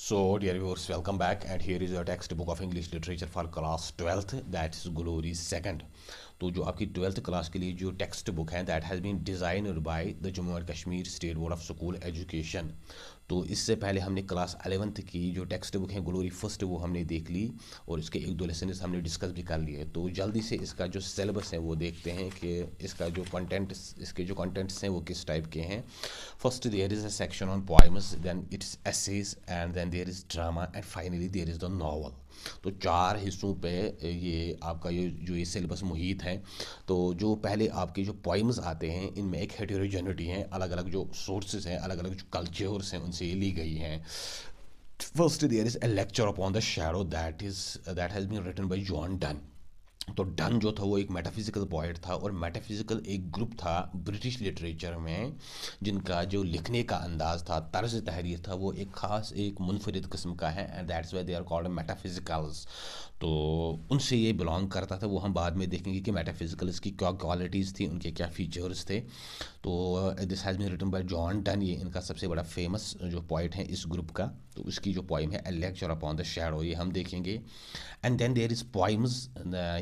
So, dear viewers, welcome back. And here is your textbook of English literature for class 12th. That is Glory Second. तो जो आपकी 12th class के लिए जो text book है that has been designed by the Jammu and Kashmir state board of school education. तो इससे पहले हमने क्लास 11th की जो टेक्स्ट बुक है ग्लोरी फर्स्ट वो हमने देख ली और इसके एक दो लेसन हमने डिस्कस भी कर लिए। तो जल्दी से इसका जो सिलेबस है वो देखते हैं कि इसका जो कंटेंट इसके जो कंटेंट्स हैं वो किस टाइप के हैं। First there is a section on poems, then it's essays and then there is drama and finally there is the novel. तो चार हिस्सों पे ये आपका ये सिलेबस मुहित है। तो जो पहले आपके जो पोइम्स आते हैं इनमें एक हेटेरोजेनिटी है, अलग अलग जो सोर्सेज हैं, अलग अलग जो कल्चर्स हैं उनसे ये ली गई हैं। First there is a lecture upon the shadow that has been written by John Donne. तो डन जो था वो एक मेटाफिज़िकल पोइट था और मेटाफिज़िकल एक ग्रुप था ब्रिटिश लिटरेचर में जिनका जो लिखने का अंदाज़ था, तर्ज तहरीर था, वो एक ख़ास एक मुनफरिद किस्म का है and that's why they are called metaphysicals. तो उनसे ये बिलोंग करता था। वो हम बाद में देखेंगे कि मेटाफिज़िकल्स की क्या क्वालिटीज़ थी, उनके क्या फीचर्स थे। तो this has been written by John Donne, ये इनका सबसे बड़ा फेमस जो पोइट है इस ग्रुप का। तो उसकी जो पोइम है a lecture upon the shadow ये हम देखेंगे। And then there is poems,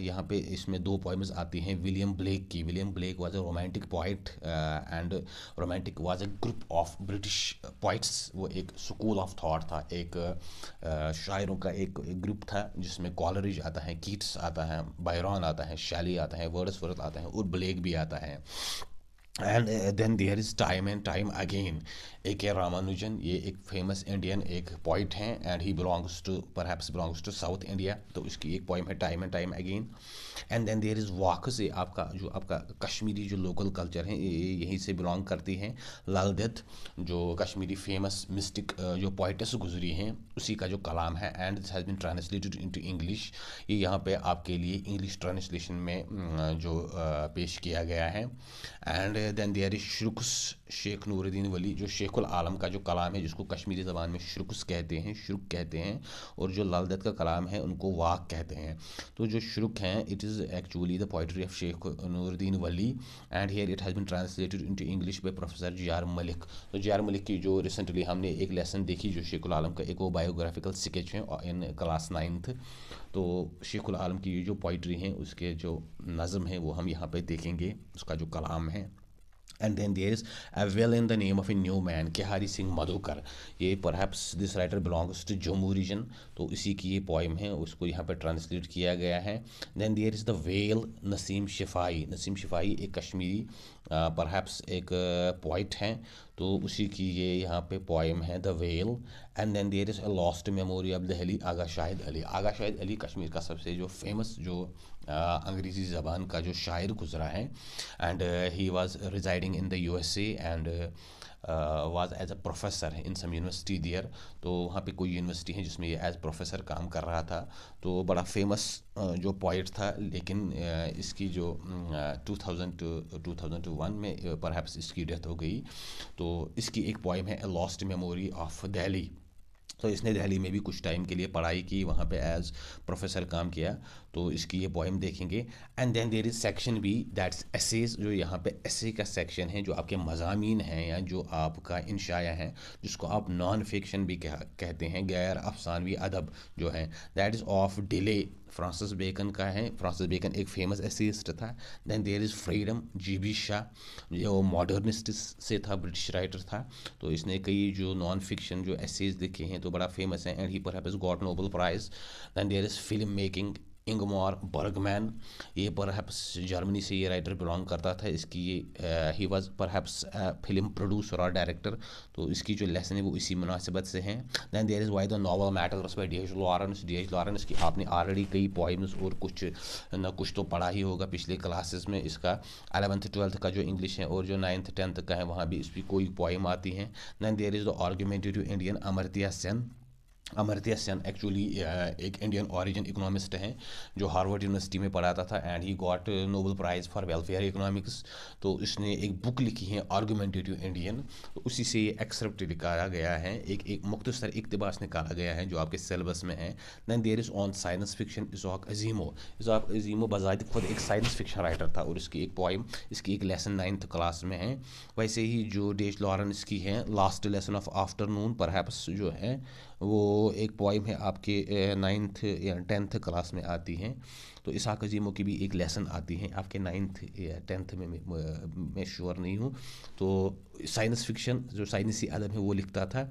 यहाँ पे इसमें दो पोइम्स आती हैं विलियम ब्लेक की। William Blake was a romantic poet and romantic was a group of British poets. वो एक स्कूल ऑफ थॉट था, एक शायरों का एक ग्रुप था जिसमें कॉलरिज आता है, कीट्स आता है, बायरन आता है, शैली आता है, वर्ड्सवर्थ आता है और ब्लेक भी आता है। And then there is time and time again, A K Ramanujan. ये एक फेमस इंडियन एक पोइट हैं and he belongs to South India. तो इसकी एक पोइम है time and time again. And then there is vakhs, ये आपका कश्मीरी जो लोकल कल्चर है ये यहीं से बिलोंग करती हैं। लाल दत्त जो कश्मीरी फेमस मिस्टिक जो पोइटस गुजरी हैं उसी का जो कलाम है and this has been translated into English. ये यहाँ पे आपके लिए इंग्लिश ट्रांसलेशन में जो पेश किया गया है। And then there is shruks, Sheikh Nooruddin Wali जो शेखुल आलम का जो कलाम है जिसको कश्मीरी ज़बान में शुरुक्स कहते हैं, शुरुक कहते हैं, और जो लाल दत्त का कलाम है उनको वाक कहते हैं। तो जो शुरुक हैं it is actually the poetry of Sheikh Nooruddin Wali and here it has been translated into English by professor G R Malik. तो जी आर मलिक की जो रिसेंटली हमने एक लेसन देखी जो शेखुल आलम का एक वो बायोग्राफिकल स्केच है इन क्लास 9th। तो शेखुल आलम की जो पोइट्री हैं उसके जो नज़म है वो हम यहाँ पे देखेंगे, उसका जो कलाम है। And then there is a well in the name of a new man, Kehari Singh Madhukar. ये perhaps this writer belongs to Jammu region. तो इसी की ये पोइम है, उसको यहाँ पे ट्रांसलेट किया गया है। Then there is the well, Nasim Shifai. Nasim Shifai एक कश्मीरी परहैप्स एक पोइट हैं। तो उसी की ये यहाँ पे पोइम है the well. And then there is a lost memory of Delhi, Agha Shahid Ali. आगा शाहिद अली कश्मीर का सबसे जो फेमस जो अंग्रेज़ी ज़बान का जो शायर गुजरा है and he was residing in the USA and was as a professor in some university there. तो वहाँ पे कोई यूनिवर्सिटी है जिसमें ये एज प्रोफेसर काम कर रहा था। तो बड़ा फेमस जो पोइट था, लेकिन इसकी जो 2001 में परहैप्स इसकी डेथ हो गई। तो इसकी एक पोइम है a lost memory of Delhi. तो इसने दिल्ली में भी कुछ टाइम के लिए पढ़ाई की, वहाँ पे एज प्रोफेसर काम किया। तो इसकी ये पोइम देखेंगे। And then there is section B that's essays, जो यहाँ पे एसे का सेक्शन है जो आपके मज़ामीन हैं या जो आपका इंशाया है जिसको आप नॉन फिक्शन भी कहते हैं, गैर अफसानवी अदब जो है, that is of delay, Francis Bacon का है। फ्रांसिस बेकन एक फेमस एसेइस्ट था। Then there is freedom, G Shaw जो मॉडर्निस्ट से था, ब्रिटिश राइटर था। तो इसने कई जो नॉन फिक्शन जो एसेज लिखे हैं तो बड़ा फेमस है and he perhaps got Nobel prize. Then there is film making, Ingmar Bergman. ये परहैप्स जर्मनी से ये राइटर बिलोंग करता था। इसकी ये he was perhaps film producer और डायरेक्टर। तो इसकी जो लेसन है वो इसी मुनासिबत से हैं। Then there is why the novel matters by D H Lawrence. D H Lawrence की आपने ऑलरेडी कई पोइम्स और कुछ न कुछ तो पढ़ा ही होगा पिछले क्लासेस में। इसका 11th 12th का जो इंग्लिश है और जो 9th 10th का है वहाँ भी इसकी कोई पोइम आती हैं। Then there is the argumentative Indian, Amartya Sen. Amartya Sen actually एक इंडियन ओरिजिन इकोनॉमिस्ट हैं जो हार्वर्ड यूनिवर्सिटी में पढ़ाता था and he got Nobel prize for welfare economics. तो इसने एक बुक लिखी है आर्गूमेंटेटिव इंडियन। तो उसी से ये एक्सरप्ट निकाला गया है, एक मुख्तसर इक़्तिबास निकाला गया है जो आपके सिलेबस में है। Then there is on science fiction Isaac Asimov. Isaac Asimov बज़ाहिर खुद एक साइंस फिक्शन राइटर था और इसकी एक पोइम, इसकी एक लेसन 9th क्लास में है। वैसे ही जो डी एच लॉरेंस की है last lesson of afternoon perhaps जो है वो एक पोइम है आपके 9th या 10th क्लास में आती हैं। तो इसहाक अजीमों की भी एक लेसन आती है आपके 9th या 10th में, मैं श्योर नहीं हूँ। तो साइंस फिक्शन, जो साइंसी अदब है वो लिखता था।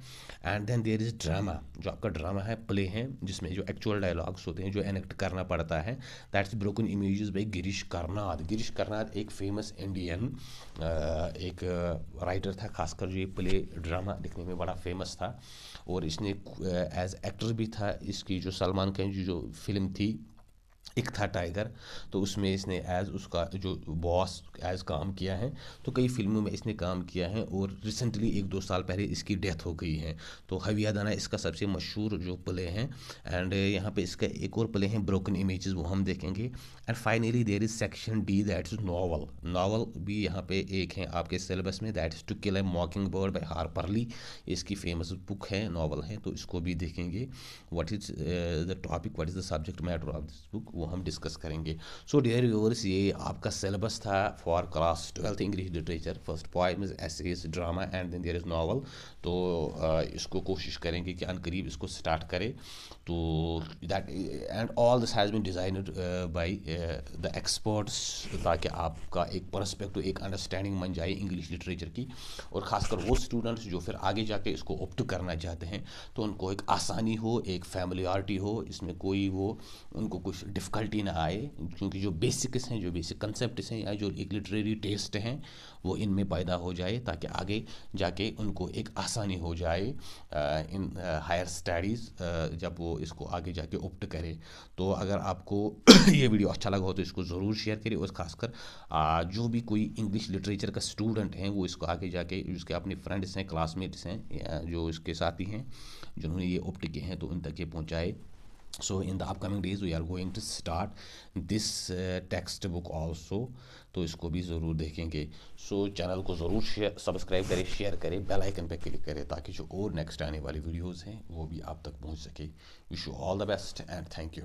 And then there is drama, जो आपका ड्रामा है, प्ले है, जिसमें जो एक्चुअल डायलॉग्स होते हैं जो एनेक्ट करना पड़ता है, that's broken images by Girish Karnad. Girish Karnad एक फेमस इंडियन एक राइटर था, खासकर जो ये प्ले ड्रामा लिखने में बड़ा फेमस था। और इसने एज एक्टर भी था। इसकी जो सलमान खान की जो फिल्म थी एक था टाइगर, तो उसमें इसने एज उसका जो बॉस एज काम किया है। तो कई फिल्मों में इसने काम किया है और रिसेंटली 1-2 साल पहले इसकी डेथ हो गई है। तो हविया दाना इसका सबसे मशहूर जो प्ले हैं। एंड यहाँ पे इसका एक और प्ले हैं ब्रोकन इमेजेस, वो हम देखेंगे। And finally there is section D, that is novel. Novel भी यहाँ पे एक है आपके सिलेबस में, that is to kill a mockingbird by Harper Lee. इसकी फेमस बुक है, नॉवल है, तो इसको भी देखेंगे। What is the topic, what is the subject matter of this book, वो हम डिस्कस करेंगे। सो डियर व्यूअर्स, ये आपका सिलेबस था for class 12th English literature. First poem is essays, drama and then there is novel. तो इसको कोशिश करेंगे कि अनकरीब इसको स्टार्ट करें। तो that and all this has been designed by the experts, ताकि आपका एक पर्सपेक्टिव, एक अंडरस्टैंडिंग बन जाए इंग्लिश लिटरेचर की। और ख़ासकर वो स्टूडेंट्स जो फिर आगे जाके इसको ऑप्ट करना चाहते हैं, तो उनको एक आसानी हो, एक फैमिलियरिटी हो, इसमें कोई वो उनको कुछ डिफ़िकल्टी ना आए। क्योंकि जो बेसिक्स हैं, जो बेसिक कंसेप्ट हैं, या जो एक लिटरेरी टेस्ट हैं, वो इनमें पैदा हो जाए, ताकि आगे जाके उनको एक आसानी हो जाए इन हायर स्टडीज़, जब वो इसको आगे जाके ऑप्ट करें। तो अगर आपको ये वीडियो अच्छा लगा हो तो इसको ज़रूर शेयर करें। और ख़ासकर जो भी कोई इंग्लिश लिटरेचर का स्टूडेंट हैं, वो इसको आगे जाके, उसके अपने फ्रेंड्स हैं, क्लासमेट्स हैं, या जो इसके साथी हैं जिन्होंने ये ऑप्ट किए हैं, तो उन तक ये पहुँचाए। So in the upcoming days we are going to start this textbook also, तो इसको भी ज़रूर देखेंगे। सो चैनल को ज़रूर सब्सक्राइब करें, शेयर करें, बेल आइकन पे क्लिक करें, ताकि जो और नेक्स्ट आने वाली वीडियोस हैं वो भी आप तक पहुंच सके। Wish you all the best and thank you.